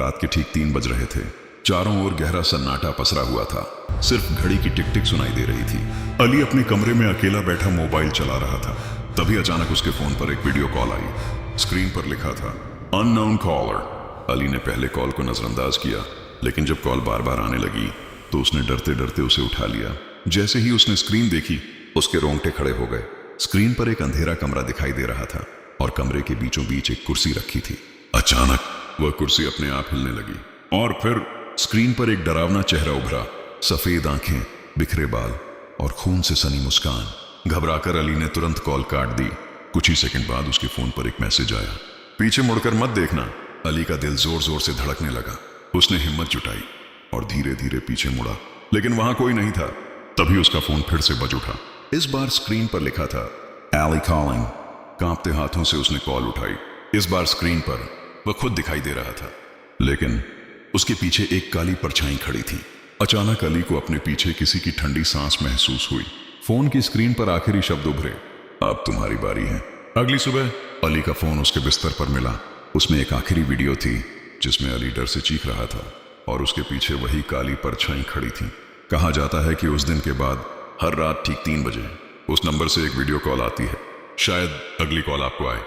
रात के ठीक 3 बज रहे थे। चारों ओर गहरा सन्नाटा पसरा हुआ था। सिर्फ घड़ी की टिक टिक सुनाई दे रही थी। अली अपने कमरे में अकेला बैठा मोबाइल चला रहा था। तभी अचानक उसके फोन पर एक वीडियो कॉल आई। स्क्रीन पर लिखा था अननोन कॉलर। अली ने पहले कॉल को नजरअंदाज किया, लेकिन जब कॉल बार बार आने लगी तो उसने डरते डरते उसे उठा लिया। जैसे ही उसने स्क्रीन देखी, उसके रोंगटे खड़े हो गए। स्क्रीन पर एक अंधेरा कमरा दिखाई दे रहा था और कमरे के बीचों बीच एक कुर्सी रखी थी। अचानक वह कुर्सी अपने आप हिलने लगी और फिर स्क्रीन पर एक डरावना चेहरा उभरा। सफेद आंखें, बिखरे बाल और खून से सनी मुस्कान। घबराकर अली ने तुरंत कॉल काट दी। कुछ ही सेकंड बाद उसके फोन पर एक मैसेज आया, पीछे मुड़कर मत देखना। अली का दिल जोर जोर से धड़कने लगा। उसने हिम्मत जुटाई और धीरे धीरे पीछे मुड़ा, लेकिन वहां कोई नहीं था। तभी उसका फोन फिर से बज उठा। इस बार स्क्रीन पर लिखा था एली कॉलिंग। कांपते हाथों से उसने कॉल उठाई। इस बार स्क्रीन पर वह खुद दिखाई दे रहा था, लेकिन उसके पीछे एक काली परछाई खड़ी थी। अचानक अली को अपने पीछे किसी की ठंडी सांस महसूस हुई। फोन की स्क्रीन पर आखिरी शब्द उभरे, अब तुम्हारी बारी है। अगली सुबह अली का फोन उसके बिस्तर पर मिला। उसमें एक आखिरी वीडियो थी जिसमें अली डर से चीख रहा था और उसके पीछे वही काली परछाई खड़ी थी। कहा जाता है कि उस दिन के बाद हर रात ठीक 3 बजे उस नंबर से एक वीडियो कॉल आती है। शायद अगली कॉल आपको आए।